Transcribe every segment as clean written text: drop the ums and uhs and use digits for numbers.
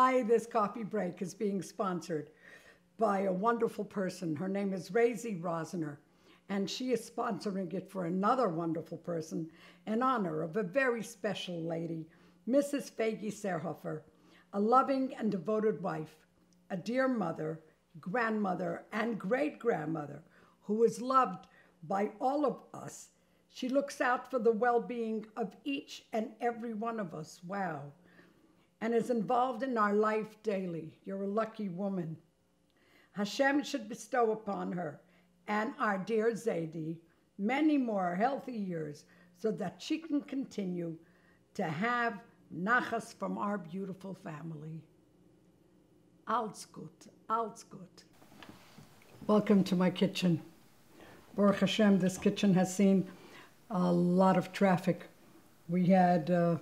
Hi, this coffee break is being sponsored by a wonderful person. Her name is Raizy Rosner, and she is sponsoring it for another wonderful person in honor of a very special lady, Mrs. Faige Serhofer, a loving and devoted wife, a dear mother, grandmother, and great-grandmother who is loved by all of us. She looks out for the well-being of each and every one of us. Wow. And is involved in our life daily. You're a lucky woman. Hashem should bestow upon her and our dear Zaidi many more healthy years so that she can continue to have nachas from our beautiful family. Alles gut, alles gut. Welcome to my kitchen. Baruch Hashem, this kitchen has seen a lot of traffic. We had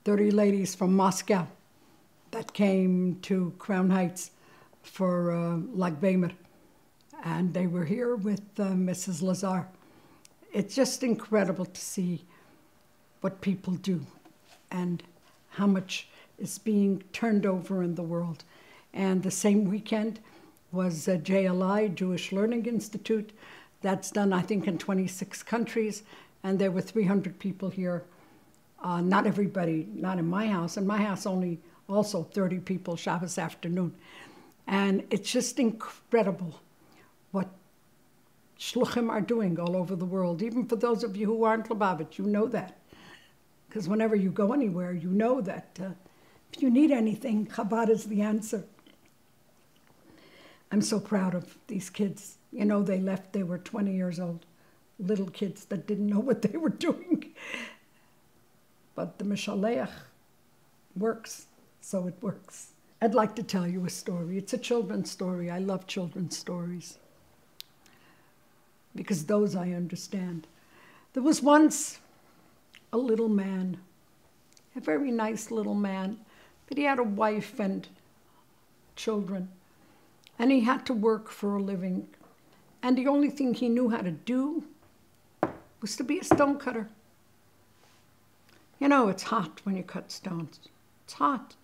30 ladies from Moscow that came to Crown Heights for Lag Baimer, and they were here with Mrs. Lazar. It's just incredible to see what people do and how much is being turned over in the world. And the same weekend was JLI, Jewish Learning Institute. That's done, I think, in 26 countries, and there were 300 people here. Not everybody, not in my house. In my house, only also 30 people Shabbos afternoon. And it's just incredible what shluchim are doing all over the world. Even for those of you who aren't Lubavitch, you know that. Because whenever you go anywhere, you know that if you need anything, Chabad is the answer. I'm so proud of these kids. You know, they left, they were 20 years old. Little kids that didn't know what they were doing. But the Mishaleach works, so it works. I'd like to tell you a story. It's a children's story. I love children's stories because those I understand. There was once a little man, a very nice little man, but he had a wife and children, and he had to work for a living. And the only thing he knew how to do was to be a stonecutter. You know, it's hot when you cut stones. It's hot.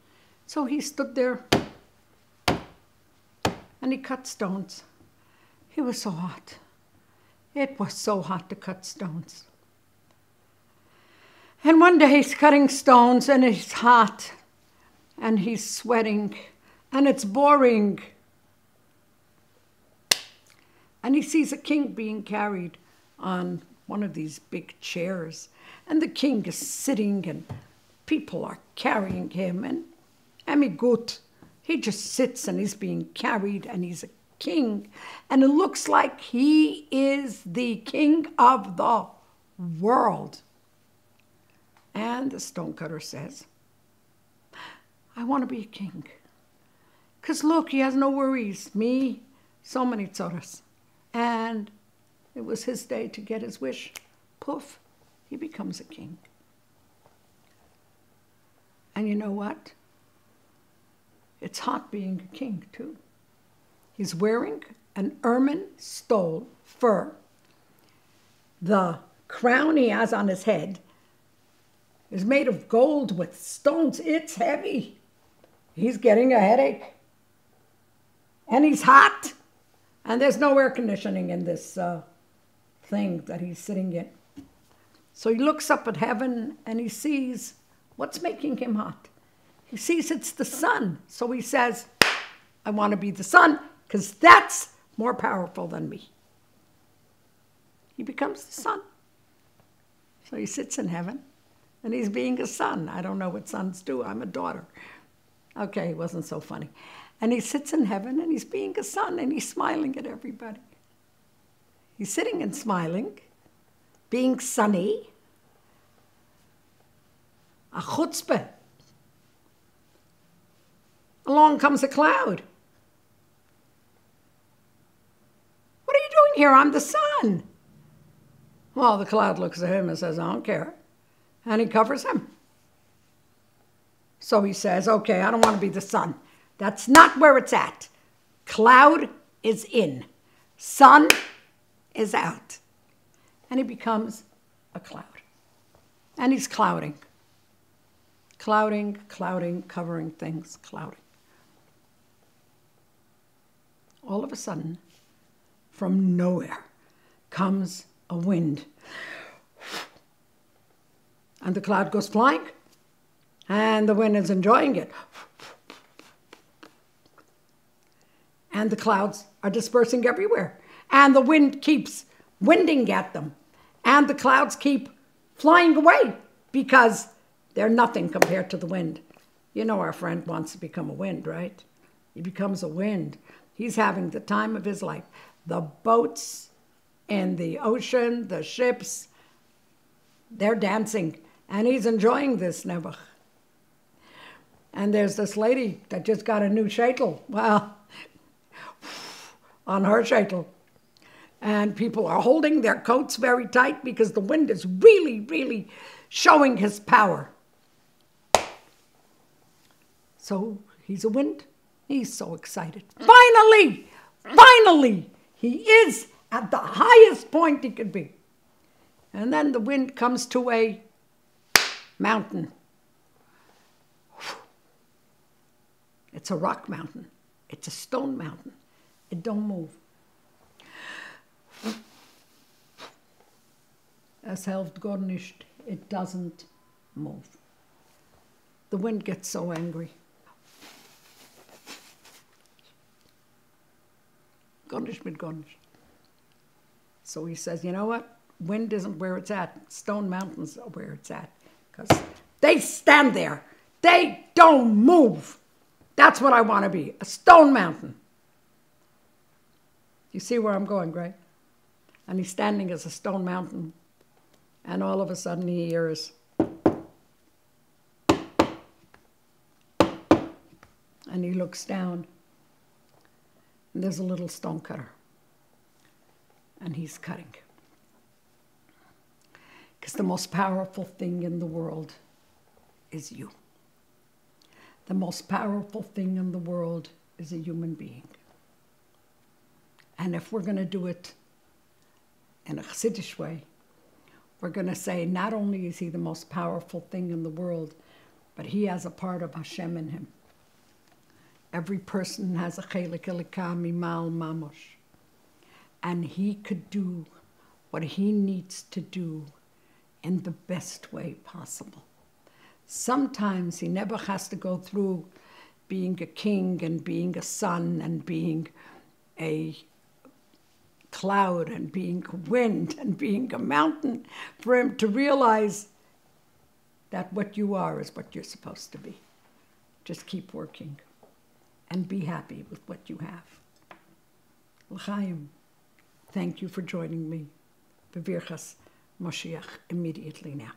So he stood there and he cut stones. It was so hot. It was so hot to cut stones. And one day he's cutting stones and it's hot and he's sweating and it's boring. And he sees a king being carried on one of these big chairs. And the king is sitting and people are carrying him. And Amigut, he just sits and he's being carried and he's a king. And it looks like he is the king of the world. And the stonecutter says, I want to be a king. Because look, he has no worries. Me, so many tzoras. And it was his day to get his wish. Poof, he becomes a king. And you know what? It's hot being a king, too. He's wearing an ermine stole fur. The crown he has on his head is made of gold with stones. It's heavy. He's getting a headache. And he's hot. And there's no air conditioning in this thing that he's sitting in. So he looks up at heaven and he sees what's making him hot. He sees it's the sun. So he says, I want to be the sun because that's more powerful than me. He becomes the sun. So he sits in heaven and he's being a son. I don't know what sons do. I'm a daughter. Okay, it wasn't so funny. And he sits in heaven and he's being a son and he's smiling at everybody. He's sitting and smiling, being sunny. A chutzpah. Along comes a cloud. What are you doing here? I'm the sun. Well, the cloud looks at him and says, I don't care. And he covers him. So he says, okay, I don't want to be the sun. That's not where it's at. Cloud is in. Sun is out. And he becomes a cloud. And he's clouding. clouding, clouding, covering things, clouding. All of a sudden, from nowhere comes a wind. And the cloud goes flying, and the wind is enjoying it. And the clouds are dispersing everywhere. And the wind keeps winding at them. And the clouds keep flying away because they're nothing compared to the wind. You know our friend wants to become a wind, right? He becomes a wind. He's having the time of his life. The boats in the ocean, the ships, they're dancing. And he's enjoying this nebuch. And there's this lady that just got a new sheitel. Well, on her sheitel. And people are holding their coats very tight because the wind is really, really showing his power. So he's a wind. He's so excited. Finally, finally, he is at the highest point he could be. And then the wind comes to a mountain. It's a rock mountain. It's a stone mountain. It don't move. Es hilft gar nicht. It doesn't move. The wind gets so angry. Gar nicht mit gar nicht. So he says, you know what? Wind isn't where it's at. Stone mountains are where it's at. Because they stand there. They don't move. That's what I want to be. A stone mountain. You see where I'm going, right? And he's standing as a stone mountain. And all of a sudden he hears. And he looks down. And there's a little stone cutter. And he's cutting. Because the most powerful thing in the world is you. The most powerful thing in the world is a human being. And if we're going to do it in a Chassidish way, we're going to say not only is he the most powerful thing in the world, but he has a part of Hashem in him. Every person has a chelik elikah mimal mamosh. And he could do what he needs to do in the best way possible. Sometimes he never has to go through being a king and being a sun and being a cloud and being a wind and being a mountain for him to realize that what you are is what you're supposed to be. Just keep working and be happy with what you have. L'chaim, thank you for joining me. B'virchas Moshiach immediately now.